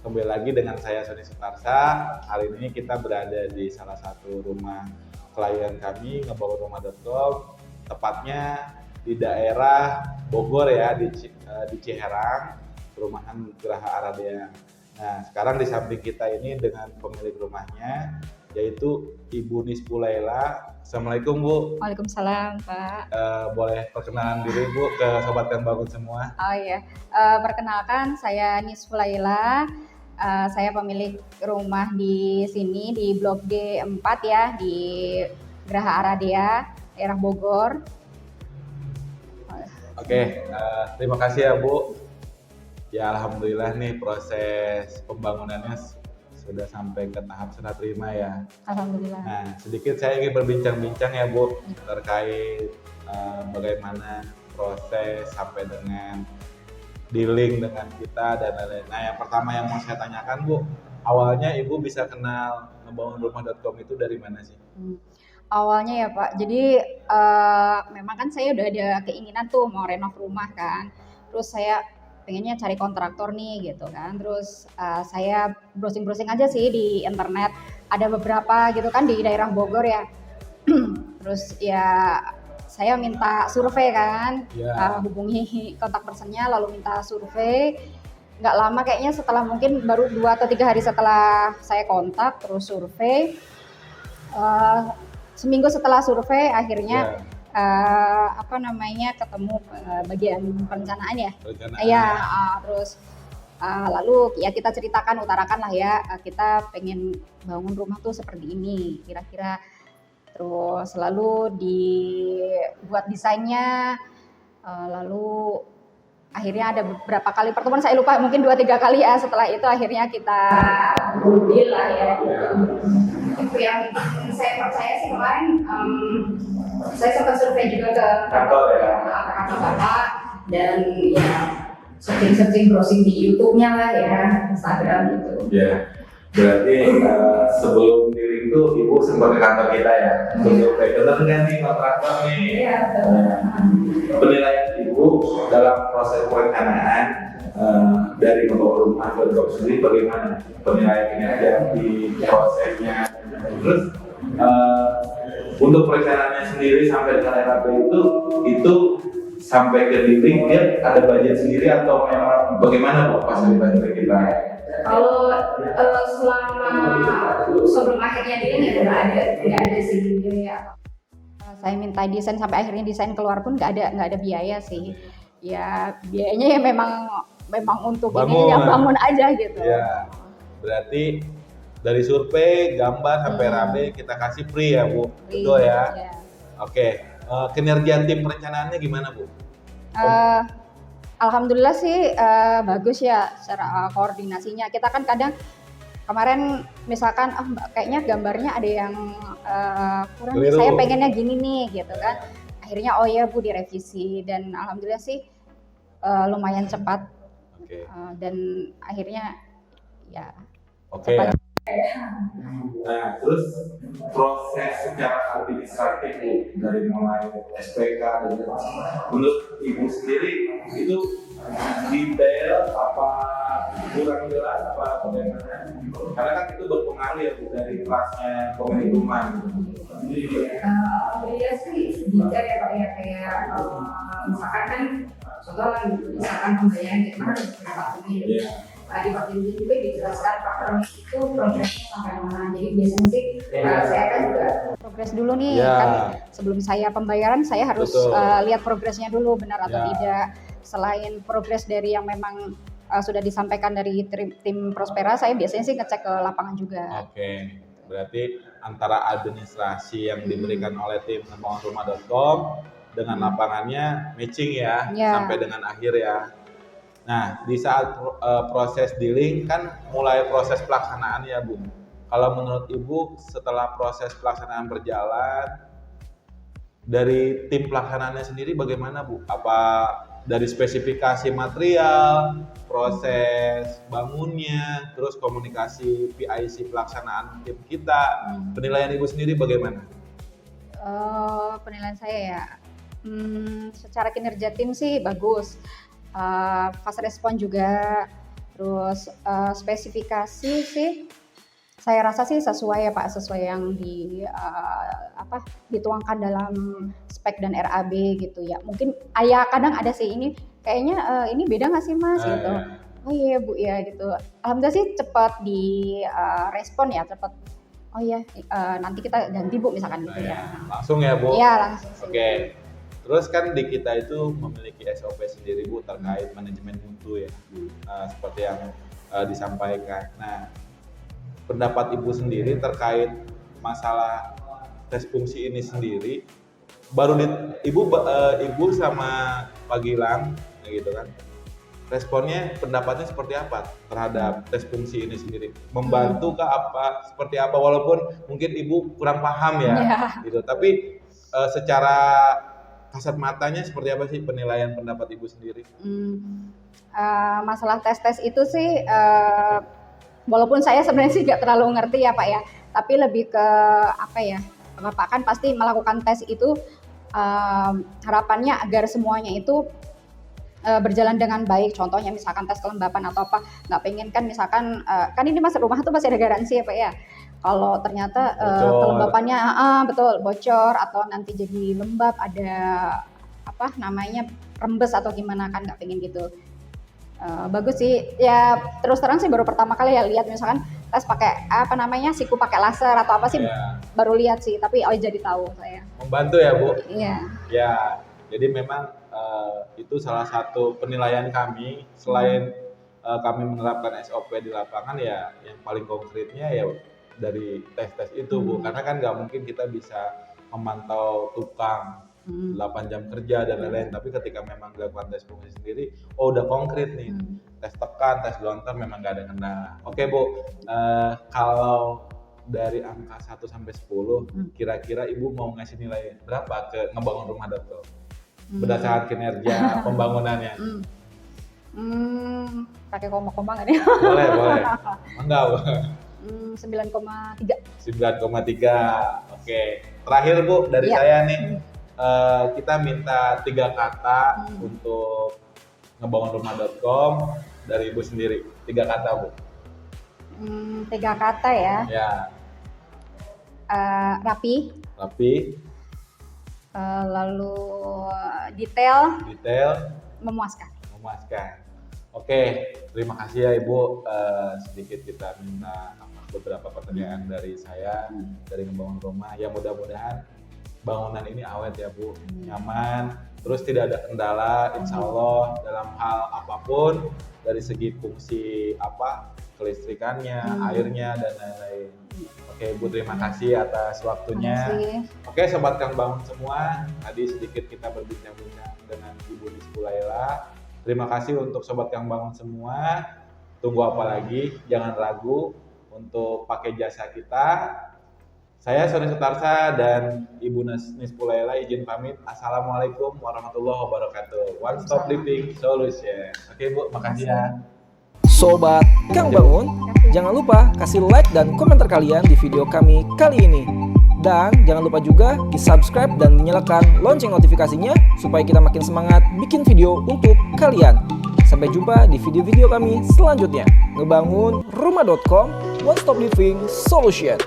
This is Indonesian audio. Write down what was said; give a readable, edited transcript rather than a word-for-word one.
Kembali lagi dengan saya Sony Sutarsa. Hari ini kita berada di salah satu rumah klien kami, ngebangunrumah.com. Tepatnya di daerah Bogor ya, di Ciherang, perumahan Geraha Aradea. Nah, sekarang di samping kita ini dengan pemilik rumahnya, yaitu Ibu Nisfulaila. Assalamualaikum Bu. Waalaikumsalam Pak. Boleh perkenalan diri Bu ke Sobat Kan Bangun semua? Oh iya, perkenalkan saya Nisfulaila. Saya pemilik rumah di sini di Blok D4 ya, di Geraha Aradea, daerah Bogor. Oke, terima kasih ya Bu. Ya alhamdulillah nih proses pembangunannya sudah sampai ke tahap serah terima ya. Alhamdulillah. Nah, sedikit saya ingin berbincang-bincang ya Bu terkait bagaimana proses sampai dengan dealing dengan kita dan lain-lain. Nah, yang pertama yang mau saya tanyakan Bu, awalnya Ibu bisa kenal ngebangunrumah.com itu dari mana sih? Awalnya ya Pak, jadi memang kan saya udah ada keinginan tuh mau renov rumah kan. Terus saya pengennya cari kontraktor nih gitu kan. Terus saya browsing-browsing aja sih di internet. Ada beberapa gitu kan di daerah Bogor ya. Terus ya saya minta survei kan, hubungi kontak personnya lalu minta survei. Nggak lama kayaknya setelah mungkin baru 2 atau 3 hari setelah saya kontak terus survei. Seminggu setelah survei akhirnya ketemu bagian perencanaan ya. Terus lalu ya kita ceritakan, utarakan lah ya, kita pengen bangun rumah tuh seperti ini kira-kira. Terus lalu dibuat desainnya, lalu akhirnya ada beberapa kali pertemuan, saya lupa mungkin 2-3 kali ya. Setelah itu akhirnya kita deal lah ya. Itu yang saya percaya sih kemarin. Saya sempat survei juga ke kantor Bapak dan ya searching browsing di YouTube-nya lah ya, Instagram gitu. Ya, berarti sebelum dealing itu Ibu sempat ke kantor kita ya untuk survei. Benar nggak nih kontraktor nih? Iya betul. Penilaian Ibu dalam proses perencanaan dari membangun rumah sendiri bagaimana penilaiannya ada di prosesnya? Terus untuk perencanaannya sendiri sampai dengan RAP itu sampai ke dealing dia ada budget sendiri atau memang bagaimana Bu fasilitas dari kita? Kalau selama sebelum akhirnya dealing ya tidak ada sih biaya. Saya minta desain sampai akhirnya desain keluar pun nggak ada biaya sih. Ya biayanya ya memang untuk ini yang bangun aja gitu. Ya, berarti dari survei, gambar sampai RAB kita kasih free ya Bu, betul ya? Ya. Oke, kinerja tim perencanaannya gimana Bu? Alhamdulillah sih bagus ya secara koordinasinya. Kita kan kadang kemarin misalkan kayaknya gambarnya ada yang kurang, saya pengennya gini nih gitu kan. Akhirnya oh ya Bu direvisi dan alhamdulillah sih lumayan cepat. Dan akhirnya ya cepat. Nah, terus proses secara administratif Bu, dari mulai SPK dan menurut Ibu sendiri itu detail apa kurang jelas apa bagaimana? Karena kan itu berpengaruh ya Bu dari kelasnya pemilik rumah. Iya sih detail ya Pak ya, kayak misalkan kan contoh misalkan pembayaran kita harus berapa ini. Di bagian ini juga dijelaskan Pak Promis itu progresnya sampai mana. Jadi biasanya sih saya kan juga progres dulu nih kan sebelum saya pembayaran saya harus lihat progresnya dulu benar atau tidak. Selain progres dari yang memang sudah disampaikan dari tim Prospera, saya biasanya sih ngecek ke lapangan juga. Oke, berarti antara administrasi yang diberikan oleh tim ngebangunrumah.com dengan lapangannya matching ya sampai dengan akhir ya. Nah, di saat proses dealing kan mulai proses pelaksanaan ya Bu. Kalau menurut Ibu setelah proses pelaksanaan berjalan, dari tim pelaksanaannya sendiri bagaimana Bu? Apa dari spesifikasi material, proses bangunnya, terus komunikasi PIC pelaksanaan tim kita, penilaian Ibu sendiri bagaimana? Penilaian saya ya, secara kinerja tim sih bagus. Fast respon juga, Terus spesifikasi sih saya rasa sih sesuai ya Pak, sesuai yang dituangkan dalam spek dan RAB gitu ya. Mungkin kadang ada sih ini kayaknya ini beda nggak sih Mas gitu. Oh iya Bu ya gitu. Alhamdulillah sih cepat di respon ya, cepat. Oh iya nanti kita ganti Bu misalkan gitu ya. Langsung ya Bu? Iya langsung. Oke. Terus kan di kita itu memiliki SOP sendiri Bu terkait manajemen mutu ya, seperti yang disampaikan. Nah, pendapat Ibu sendiri terkait masalah tes fungsi ini sendiri, Ibu sama Pak Gilang, gitu kan? Responnya, pendapatnya seperti apa terhadap tes fungsi ini sendiri? Membantu kah apa? Seperti apa? Walaupun mungkin Ibu kurang paham ya, gitu. Tapi secara kasat matanya seperti apa sih penilaian pendapat Ibu sendiri? Masalah tes itu sih, walaupun saya sebenarnya sih nggak terlalu ngerti ya Pak ya, tapi lebih ke Bapak kan pasti melakukan tes itu harapannya agar semuanya itu berjalan dengan baik. Contohnya misalkan tes kelembapan atau apa, nggak pengen kan misalkan kan ini Mas rumah tuh masih ada garansi ya Pak ya. Kalau ternyata kelembapannya betul bocor atau nanti jadi lembab, ada rembes atau gimana kan nggak pengen gitu. Bagus sih ya, terus terang sih baru pertama kali ya lihat misalkan tes pakai siku pakai laser atau apa sih baru lihat sih, tapi jadi tahu saya. Membantu ya Bu? Iya. Ya, jadi memang itu salah satu penilaian kami selain kami menerapkan SOP di lapangan ya, yang paling konkretnya ya dari tes itu Bu, karena kan nggak mungkin kita bisa memantau tukang 8 jam kerja dan lain-lain, tapi ketika memang dilakukan tes fungsi sendiri, udah konkret nih, tes tekan, tes lontar memang nggak ada kendala. Oke Bu, kalau dari angka 1 sampai 10, kira-kira Ibu mau ngasih nilai berapa ke ngebangun rumah.com? Berdasarkan kinerja pembangunannya. Pakai koma-koma nggak nih? Boleh. Enggak Bu. 9,3. 9,3. Oke. Terakhir Bu dari saya nih, kita minta 3 kata untuk ngebangun rumah.com dari Ibu sendiri. 3 kata Bu. 3 kata ya. Ya. Rapi. Lalu detail. Memuaskan. Oke, terima kasih ya Ibu. Sedikit kita minta beberapa pertanyaan dari saya dari ngebangun rumah. Ya mudah-mudahan bangunan ini awet ya Bu, nyaman, terus tidak ada kendala, insya Allah dalam hal apapun dari segi fungsi kelistrikannya, airnya dan lain-lain. Oke Bu, terima kasih atas waktunya. Oke Sobat Kang Bangun semua, tadi sedikit kita berbincang-bincang dengan Ibu Nispu Laila. Terima kasih untuk Sobat Kang Bangun semua. Tunggu apa lagi? Jangan ragu untuk pakai jasa kita. Saya Sony Sutarsa dan Ibu Nispu Laila izin pamit. Assalamualaikum warahmatullahi wabarakatuh. One Stop Living Solution. Oke Bu, makasih ya. Sobat Kang Bangun, jangan lupa kasih like dan komentar kalian di video kami kali ini. Dan jangan lupa juga di-subscribe dan dinyalakan lonceng notifikasinya supaya kita makin semangat bikin video untuk kalian. Sampai jumpa di video-video kami selanjutnya. Ngebangun rumah.com, One Stop Living Solution.